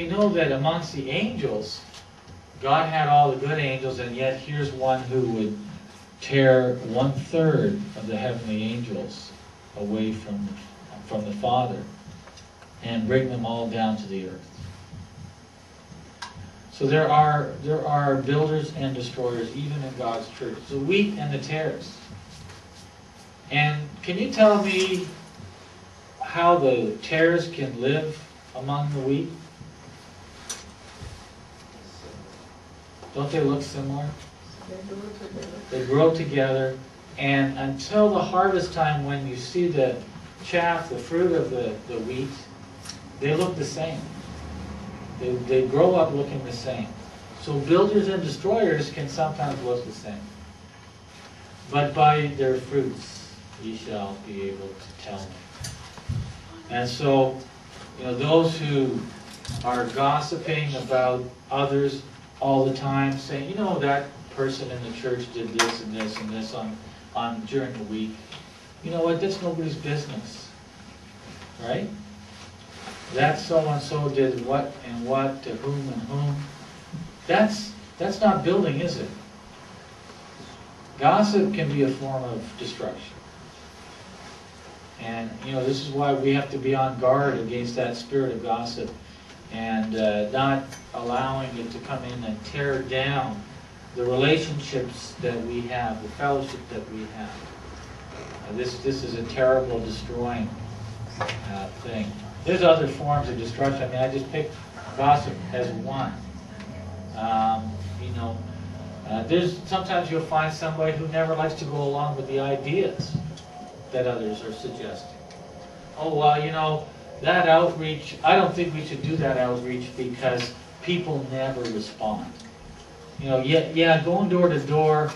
We know that amongst the angels, God had all the good angels, and yet here's one who would tear 1/3 of the heavenly angels away from the Father and bring them all down to the earth. So there are builders and destroyers even in God's church. The wheat and the tares. And can you tell me how the tares can live among the wheat? Don't they look similar? They grow together, and until the harvest time, when you see the chaff, the fruit of the wheat, they look the same. They grow up looking the same. So builders and destroyers can sometimes look the same. But by their fruits ye shall be able to tell them. And so, those who are gossiping about others all the time, saying, that person in the church did this and this and this on during the week. You know what? That's nobody's business, right? That so-and-so did what and what to whom and whom. That's not building, is it? Gossip can be a form of destruction. And, this is why we have to be on guard against that spirit of gossip and not allowing it to come in and tear down the relationships that we have, the fellowship that we have. This is a terrible, destroying thing. There's other forms of destruction. I mean, I just picked gossip as one. There's sometimes you'll find somebody who never likes to go along with the ideas that others are suggesting. Oh, well, that outreach, I don't think we should do that outreach because people never respond. Going door to door,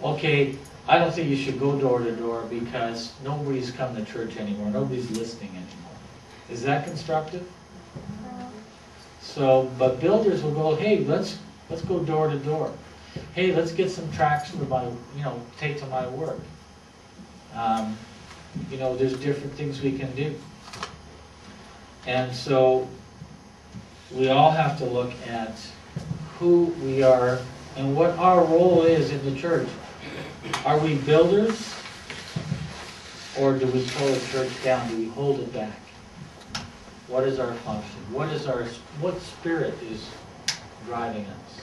okay, I don't think you should go door to door because nobody's come to church anymore, nobody's listening anymore. Is that constructive? So, but builders will go, hey, let's go door to door. Hey, let's get some tracts for my, take to my work. There's different things we can do. And so we all have to look at who we are and what our role is in the church. Are we builders, or do we pull the church down? Do we hold it back? What is our function? What spirit is driving us?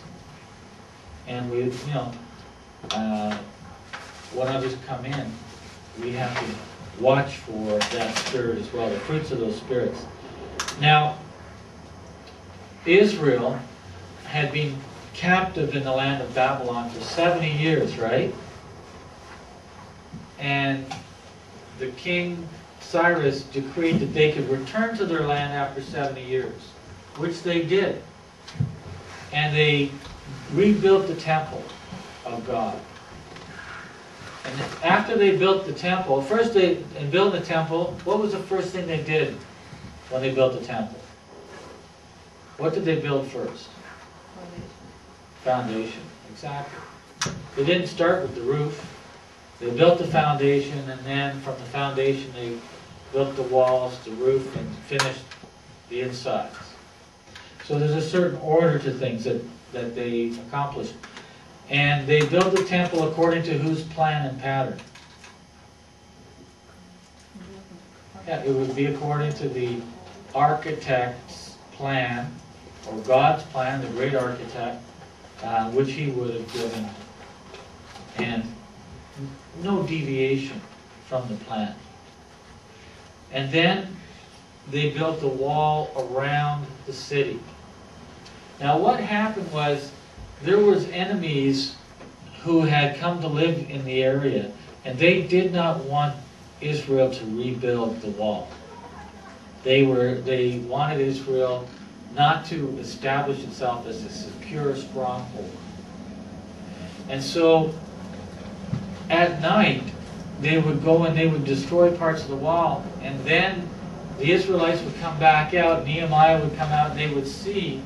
And we, when others come in, we have to watch for that spirit as well, the fruits of those spirits. Now, Israel had been captive in the land of Babylon for 70 years, right? And the king Cyrus decreed that they could return to their land after 70 years, which they did. And they rebuilt the temple of God. And after they built the temple, in building the temple, what was the first thing they did when they built the temple? What did they build first? Foundation. Exactly. They didn't start with the roof. They built the foundation, and then from the foundation they built the walls, the roof, and finished the insides. So there's a certain order to things that they accomplished. And they built the temple according to whose plan and pattern? Yeah, it would be according to the architect's plan, or God's plan, the great architect, which he would have given. And no deviation from the plan. And then they built the wall around the city. Now what happened was, there was enemies who had come to live in the area, and they did not want Israel to rebuild the wall. They wanted Israel not to establish itself as a secure stronghold. And so at night they would go and they would destroy parts of the wall, and then the Israelites would come back out, Nehemiah would come out, and they would see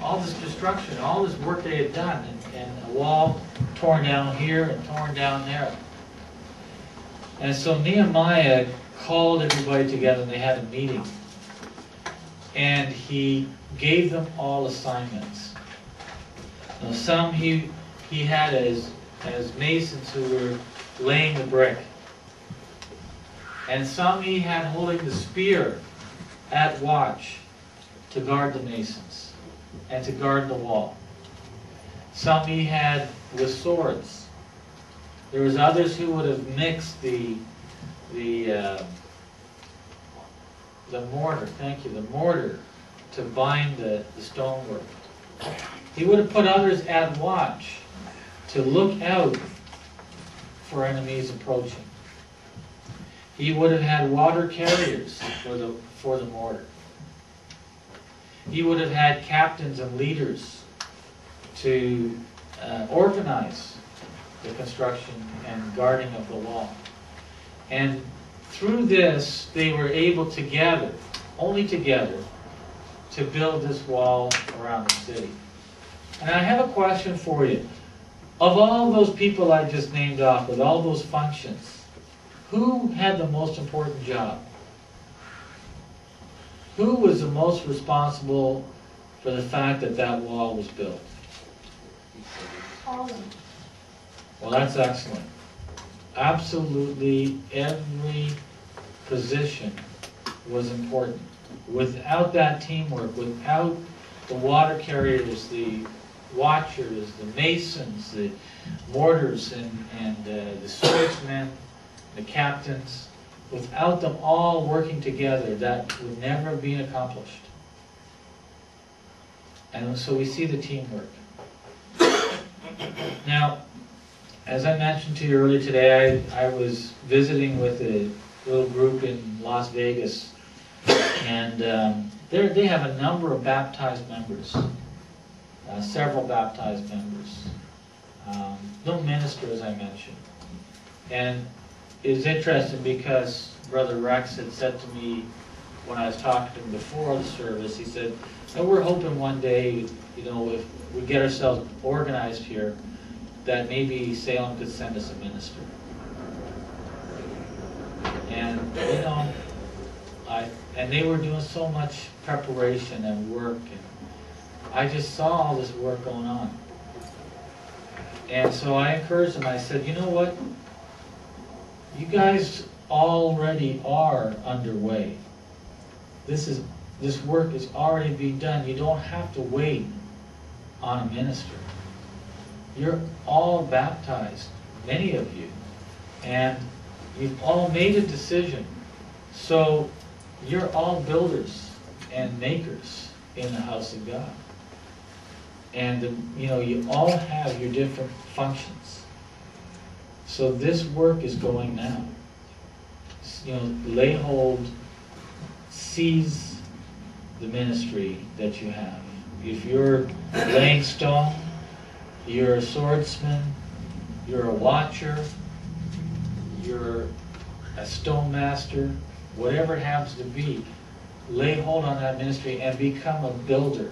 all this destruction, all this work they had done, and a wall torn down here and torn down there. And so Nehemiah called everybody together and they had a meeting. and he gave them all assignments. Now, some he had as masons who were laying the brick, and some he had holding the spear at watch to guard the masons and to guard the wall. Some he had with swords. There was others who would have mixed the mortar, thank you, the mortar to bind the stonework. He would have put others at watch to look out for enemies approaching. He would have had water carriers for the mortar. He would have had captains and leaders to organize the construction and guarding of the wall. And through this, they were able together, only together, to build this wall around the city. And I have a question for you. Of all those people I just named off, with all those functions, who had the most important job? Who was the most responsible for the fact that that wall was built? All of them. Well, that's excellent. Absolutely every position was important. Without that teamwork, without the water carriers, the watchers, the masons, the mortars, and the swordsmen, the captains, without them all working together, that would never have been accomplished. And so we see the teamwork. Now, as I mentioned to you earlier today, I was visiting with a little group in Las Vegas, and they have a number of baptized members, several baptized members, no minister, as I mentioned. And it's interesting because Brother Rex had said to me when I was talking to him before the service, he said, "Oh, we're hoping one day, if we get ourselves organized here, that maybe Salem could send us a minister." And and they were doing so much preparation and work, and I just saw all this work going on. And so I encouraged them. I said, "You know what? You guys already are underway. This work is already being done. You don't have to wait on a minister. You're all baptized, many of you, and you've all made a decision. So you're all builders and makers in the house of God. And you all have your different functions. So this work is going now. Lay hold, seize the ministry that you have. If you're laying stone, you're a swordsman, you're a watcher, you're a stone master, whatever it happens to be, lay hold on that ministry and become a builder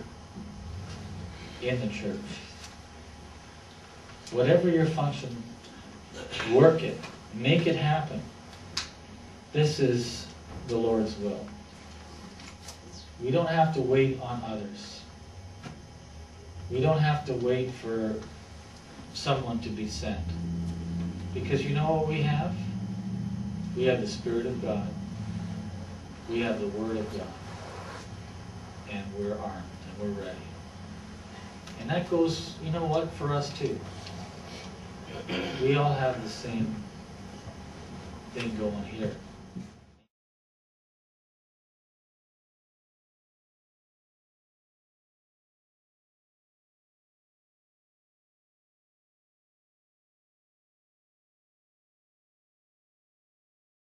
in the church. Whatever your function, work it, make it happen. This is the Lord's will. We don't have to wait on others. We don't have to wait for someone to be sent. Because you know what we have? We have the Spirit of God. We have the Word of God. And we're armed and we're ready. And that goes, you know what, for us too. We all have the same thing going here.